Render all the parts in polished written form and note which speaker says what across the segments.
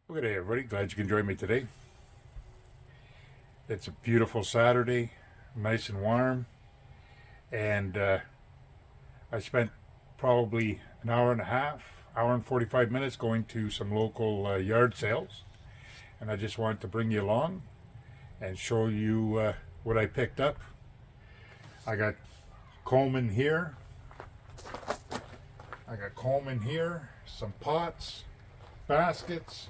Speaker 1: Well, good day, everybody. Glad you can join me today. It's a beautiful Saturday, nice and warm, and I spent probably an hour and a half, hour and 45 minutes going to some local yard sales, and I just wanted to bring you along and show you what I picked up. I got comb in here. Some pots, baskets,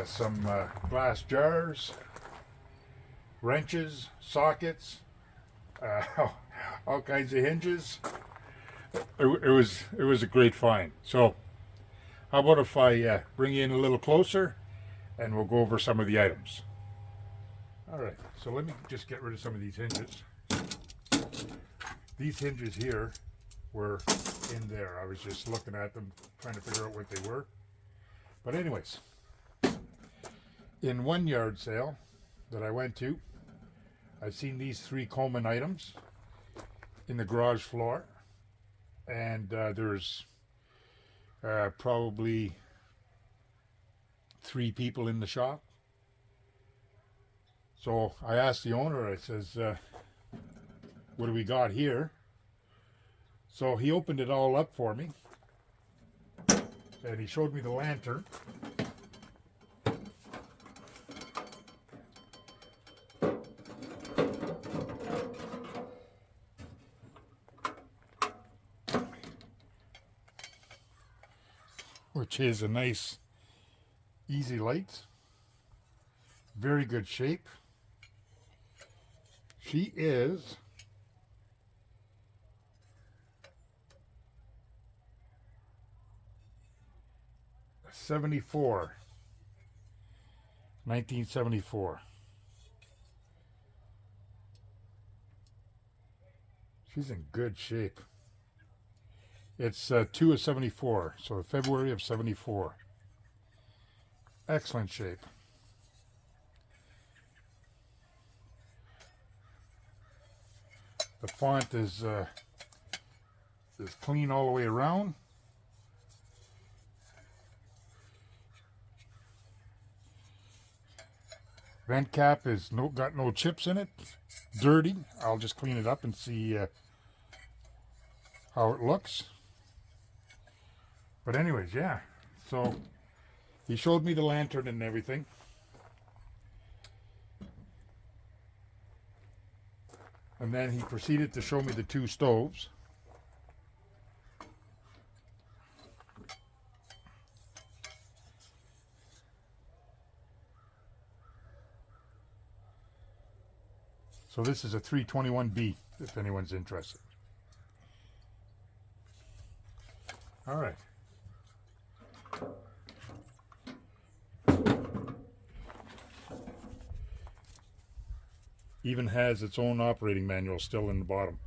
Speaker 1: some glass jars, wrenches, sockets, all kinds of hinges. It was a great find. So how about if I bring you in a little closer and we'll go over some of the items. All right, so let me just get rid of some of these hinges. These hinges here were in there. I was just looking at them, trying to figure out what they were. But anyways, in one yard sale that I went to, I seen these three Coleman items in the garage floor, and there's probably three people in the shop. So I asked the owner, I says, what do we got here? So he opened it all up for me, and he showed me the lantern. Which is a nice, easy light. Very good shape. She is '74, 1974. She's in good shape. It's 2 of 74, so February of 74. Excellent shape. The font is clean all the way around. Vent cap is got no chips in it. Dirty. I'll just clean it up and see how it looks. But anyways, yeah. So he showed me the lantern and everything. And then he proceeded to show me the two stoves. So this is a 321B, if anyone's interested. All right. Even has its own operating manual still in the bottom.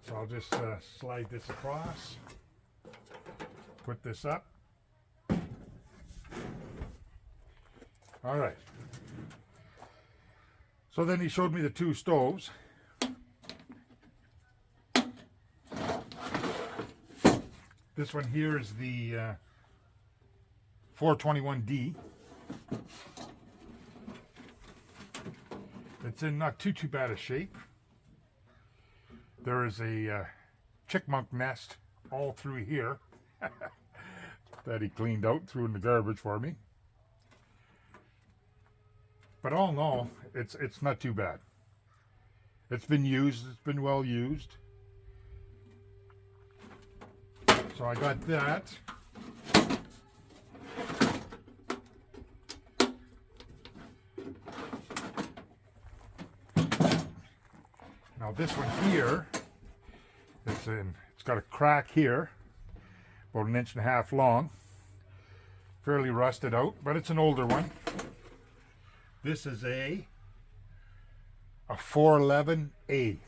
Speaker 1: So I'll just slide this across, put this up. All right. So then he showed me the two stoves. This one here is the 421D. It's in not too bad a shape. There is a chickmunk nest all through here that he cleaned out, threw in the garbage for me. But all in all, it's not too bad. It's been used. It's been well used. So I got that. Now this one here, it's got a crack here, about 1.5 inches long. Fairly rusted out, but it's an older one. This is a 411A.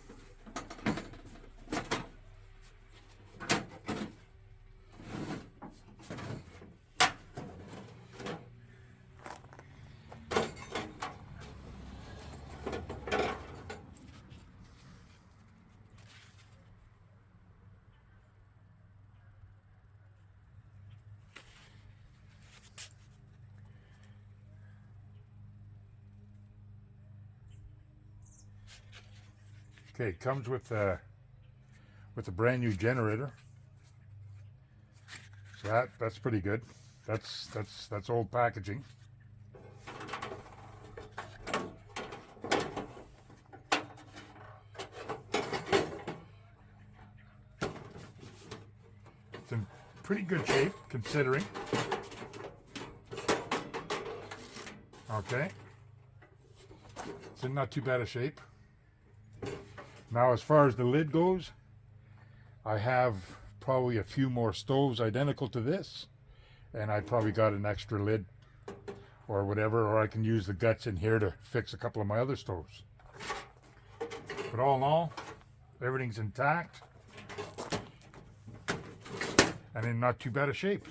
Speaker 1: Okay, it comes with a brand new generator. So that's pretty good. That's old packaging. It's in pretty good shape considering. Okay. It's in not too bad a shape. Now, as far as the lid goes, I have probably a few more stoves identical to this, and I probably got an extra lid or whatever, or I can use the guts in here to fix a couple of my other stoves. But all in all, everything's intact and in not too bad a shape.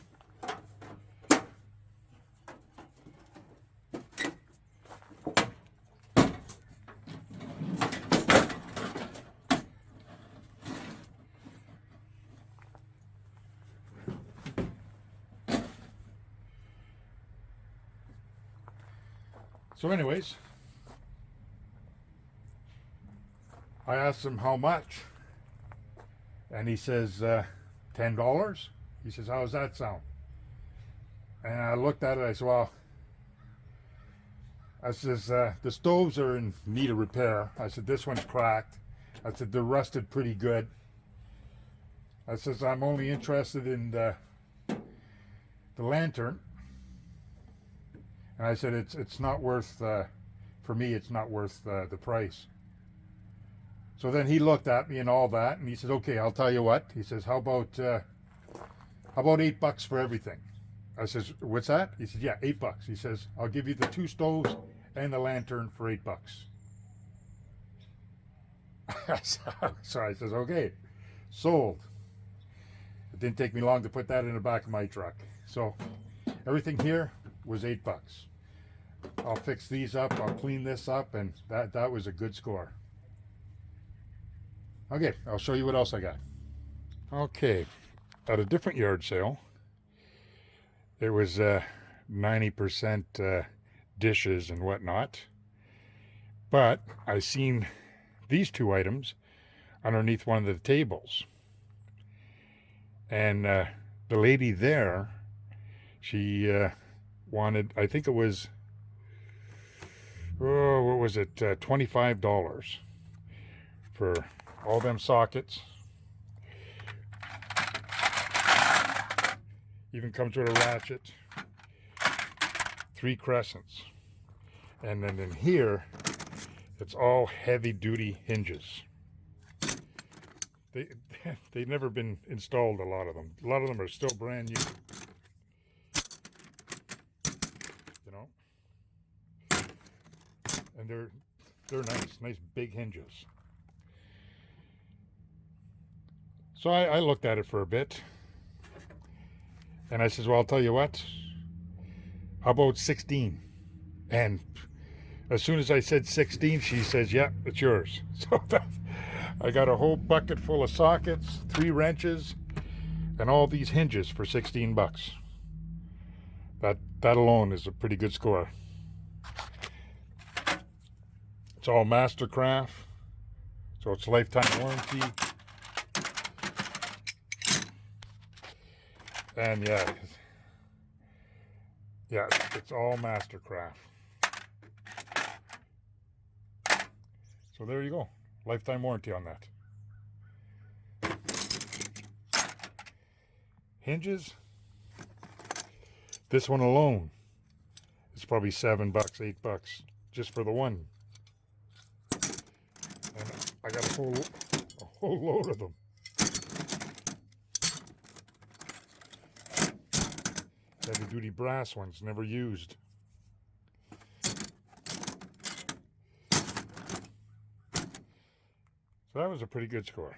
Speaker 1: So anyways, I asked him how much, and he says $10. He says, how does that sound? And I looked at it, I said, well, I says, the stoves are in need of repair. I said, this one's cracked. I said, they're rusted pretty good. I says, I'm only interested in the lantern. And I said, it's not worth, for me, it's not worth the price. So then he looked at me and all that, and he said, okay, I'll tell you what. He says, how about $8 for everything? I says, what's that? He said, yeah, $8. He says, I'll give you the 2 stoves and the lantern for $8. So I says, okay, sold. It didn't take me long to put that in the back of my truck. So everything here was $8. I'll fix these up, I'll clean this up, and that was a good score. Okay, I'll show you what else I got. Okay, at a different yard sale, it was 90% dishes and whatnot, but I seen these 2 items underneath one of the tables, and the lady there, she wanted, I think it was, oh, what was it, $25 for all them sockets. Even comes with a ratchet, 3 crescents, and then in here it's all heavy duty hinges. They've never been installed, a lot of them are still brand new, you know, and they're nice big hinges. So I looked at it for a bit, and I says, well, I'll tell you what, how about 16? And as soon as I said 16, she says, yeah, it's yours. So I got a whole bucket full of sockets, 3 wrenches, and all these hinges for $16. That alone is a pretty good score. It's all Mastercraft, so it's lifetime warranty. And yeah, it's all Mastercraft. So there you go, lifetime warranty on that. Hinges, this one alone is probably $7, $8 just for the one. And I got a whole load of them. Heavy duty brass ones, never used. So that was a pretty good score.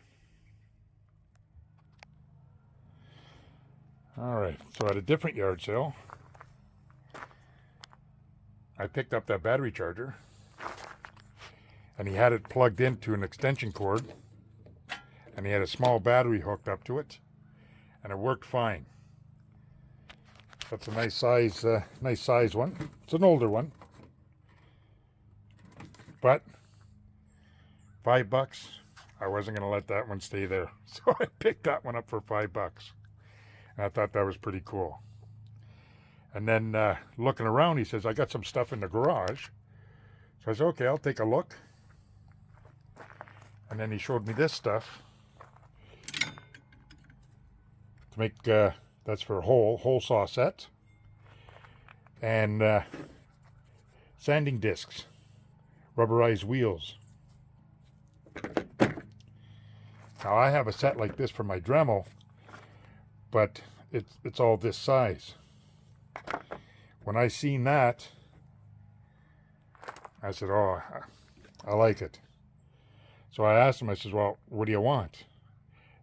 Speaker 1: Alright, so at a different yard sale, I picked up that battery charger, and he had it plugged into an extension cord, and he had a small battery hooked up to it, and it worked fine. That's a nice size one. It's an older one, but $5 I wasn't going to let that one stay there. So I picked that one up for $5. And I thought that was pretty cool. And then looking around, he says, I got some stuff in the garage. So I said, okay, I'll take a look. And then he showed me this stuff to make, that's for hole saw set. And sanding discs, rubberized wheels. Now I have a set like this for my Dremel, but it's all this size. When I seen that, I said, oh, I like it. So I asked him, I says, well, what do you want?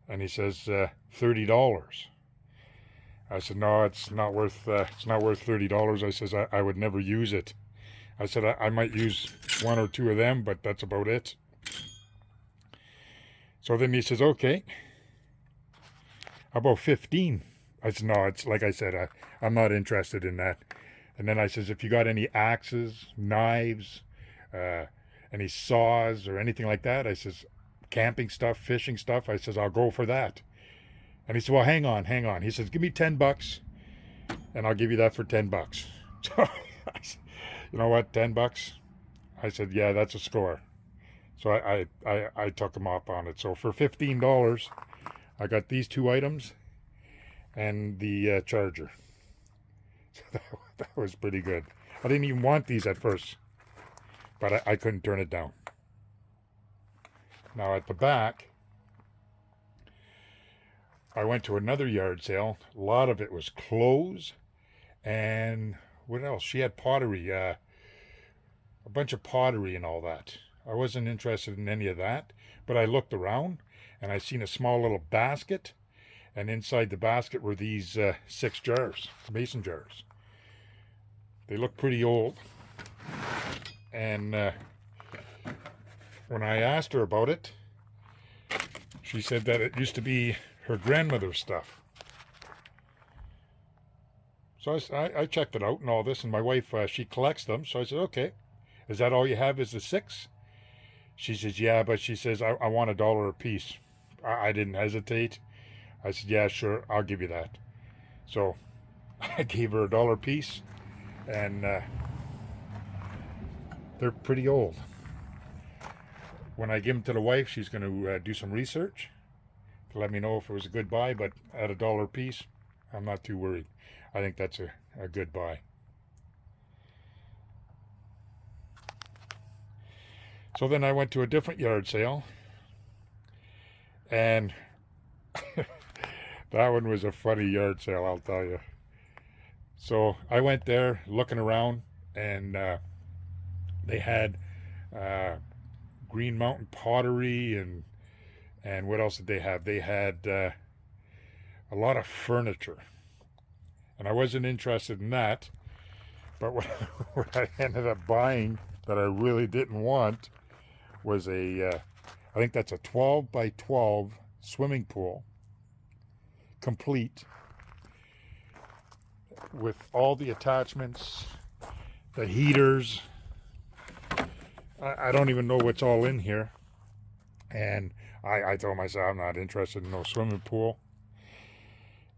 Speaker 1: And he says, $30. I said, no, it's not worth $30. I says, I would never use it. I said, I might use one or two of them, but that's about it. So then he says, okay, how about 15? I said, no, it's like I said, I'm not interested in that. And then I says, if you got any axes, knives, any saws or anything like that, I says, camping stuff, fishing stuff, I says, I'll go for that. And he said, well, hang on. He says, give me $10 and I'll give you that for $10. So I said, you know what, $10? I said, yeah, that's a score. So I took him up on it. So for $15, I got these two items and the charger. So that was pretty good. I didn't even want these at first, but I couldn't turn it down. Now at the back, I went to another yard sale. A lot of it was clothes and what else? She had pottery, a bunch of pottery and all that. I wasn't interested in any of that, but I looked around and I seen a small little basket, and inside the basket were these 6 jars, mason jars. They look pretty old. And when I asked her about it, she said that it used to be her grandmother's stuff. So I checked it out and all this, and my wife, she collects them. So I said, okay, is that all you have is the 6? She says, yeah, but she says, I want $1 a piece. I didn't hesitate. I said, yeah, sure, I'll give you that. So I gave her $1 a piece, and they're pretty old. When I give them to the wife, she's going to do some research to let me know if it was a good buy, but at $1 a piece, I'm not too worried. I think that's a good buy. So then I went to a different yard sale, and that one was a funny yard sale, I'll tell you. So I went there looking around, and they had Green Mountain pottery, and what else did they have? They had a lot of furniture, and I wasn't interested in that. But what I ended up buying that I really didn't want was I think that's a 12 by 12 swimming pool, complete, with all the attachments, the heaters. I don't even know what's all in here. And I told myself I'm not interested in no swimming pool.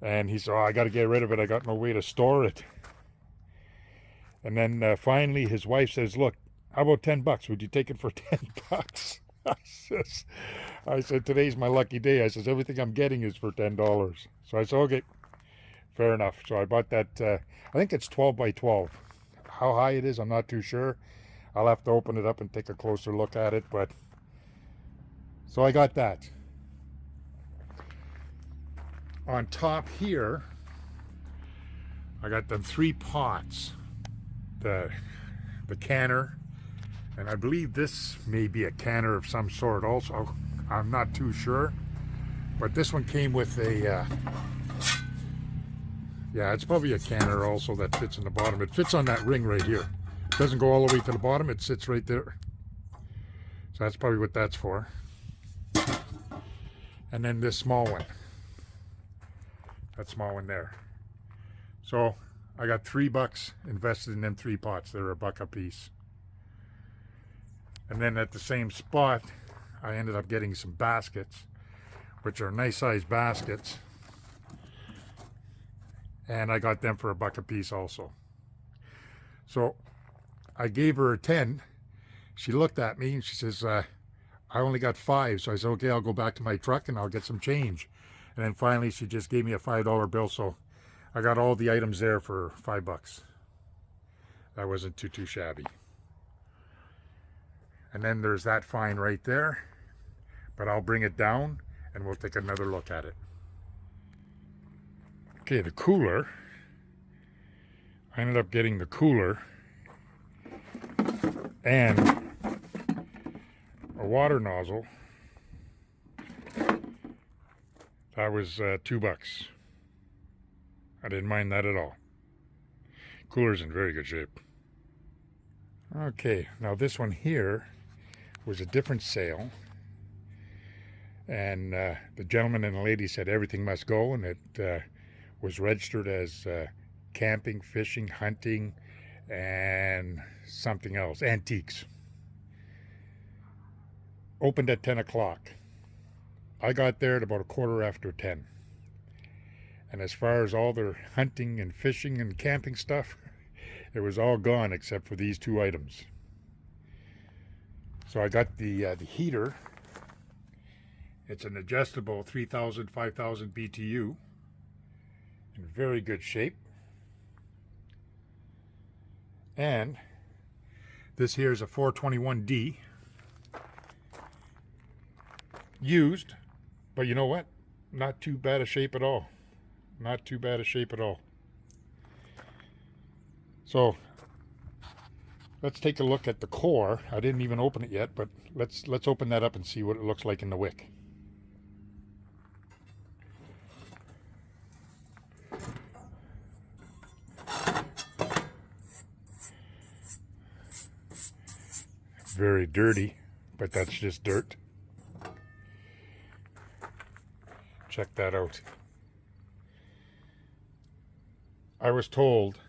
Speaker 1: And he said, oh, I got to get rid of it. I got no way to store it. And then finally his wife says, look, how about $10? Would you take it for $10? I said, today's my lucky day. I says, everything I'm getting is for $10. So I said, okay, fair enough. So I bought that, I think it's 12 by 12. How high it is, I'm not too sure. I'll have to open it up and take a closer look at it, but so I got that. On top here, I got them 3 pots. The canner, and I believe this may be a canner of some sort also. I'm not too sure. But this one came with a, yeah, it's probably a canner also that fits in the bottom. It fits on that ring right here. It doesn't go all the way to the bottom, it sits right there. So that's probably what that's for. And then this small one. That small one there. So I got $3 invested in them 3 pots. They're $1 a piece. And then at the same spot, I ended up getting some baskets, which are nice sized baskets. And I got them for $1 a piece also. So I gave her a 10. She looked at me and she says, I only got 5. So I said, okay, I'll go back to my truck and I'll get some change. And then finally she just gave me a $5 bill. So I got all the items there for $5. That wasn't too shabby. And then there's that find right there. But I'll bring it down and we'll take another look at it. Okay, the cooler. I ended up getting the cooler and a water nozzle. That was $2. I didn't mind that at all. Cooler's in very good shape. Okay, now this one here was a different sale. And the gentleman and the lady said everything must go, and it was registered as camping, fishing, hunting, and something else, antiques. Opened at 10 o'clock. I got there at about 10:15. And as far as all their hunting and fishing and camping stuff, it was all gone except for these 2 items. So I got the heater. It's an adjustable 3,000, 5,000 BTU in very good shape. And this here is a 421D. Used, but you know what? Not too bad a shape at all. Not too bad a shape at all. So let's take a look at the core. I didn't even open it yet, but let's open that up and see what it looks like in the wick. Very dirty, but that's just dirt. Check that out. I was told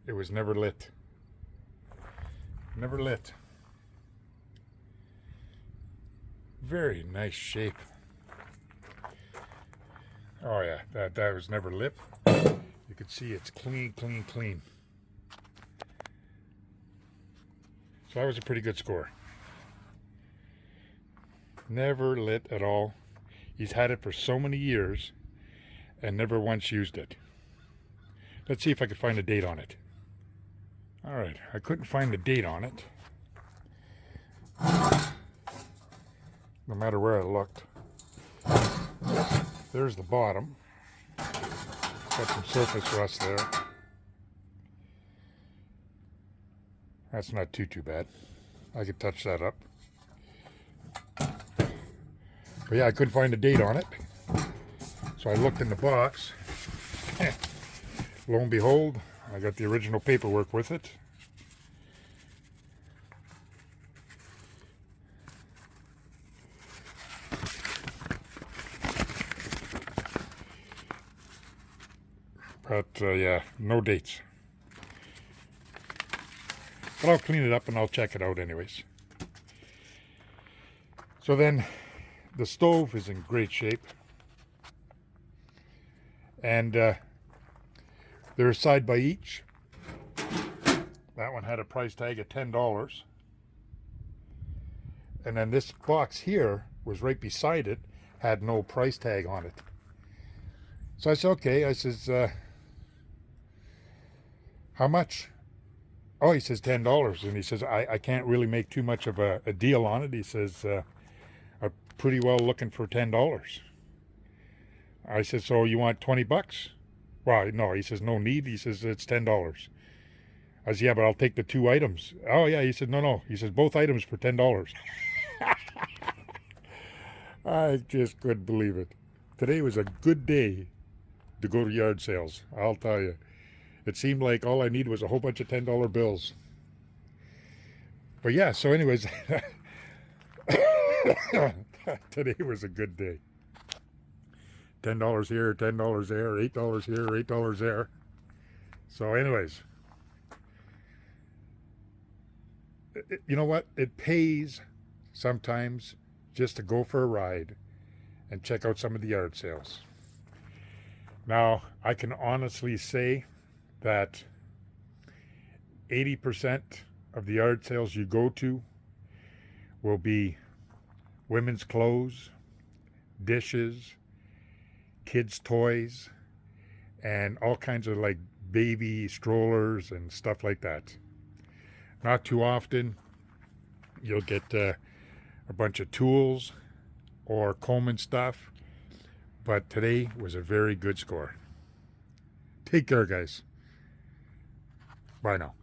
Speaker 1: it was never lit. Never lit. Very nice shape. Oh yeah, that was never lit. You can see it's clean, clean, clean. So that was a pretty good score. Never lit at all. He's had it for so many years and never once used it. Let's see if I could find a date on it. All right, I couldn't find the date on it. No matter where I looked. There's the bottom. Got some surface rust there. That's not too bad. I could touch that up. But yeah, I couldn't find a date on it. So I looked in the box. Lo and behold, I got the original paperwork with it. But yeah, no dates. But I'll clean it up and I'll check it out anyways. So then, the stove is in great shape. And they're side by each. That one had a price tag of $10. And then this box here was right beside it, had no price tag on it. So I said, okay. I says, how much? Oh, he says $10. And he says, I can't really make too much of a deal on it. He says, I'm pretty well looking for $10. I said, so you want $20? Well, no, he says, no need. He says, it's $10. I said, yeah, but I'll take the 2 items. Oh, yeah. He said, no. He says, both items for $10. I just couldn't believe it. Today was a good day to go to yard sales, I'll tell you. It seemed like all I needed was a whole bunch of $10 bills. But yeah, so anyways, today was a good day. $10 here, $10 there, $8 here, $8 there. So anyways, you know what? It pays sometimes just to go for a ride and check out some of the yard sales. Now, I can honestly say that 80% of the yard sales you go to will be women's clothes, dishes, kids' toys, and all kinds of like baby strollers and stuff like that. Not too often you'll get a bunch of tools or Coleman stuff, but today was a very good score. Take care, guys. Bye now.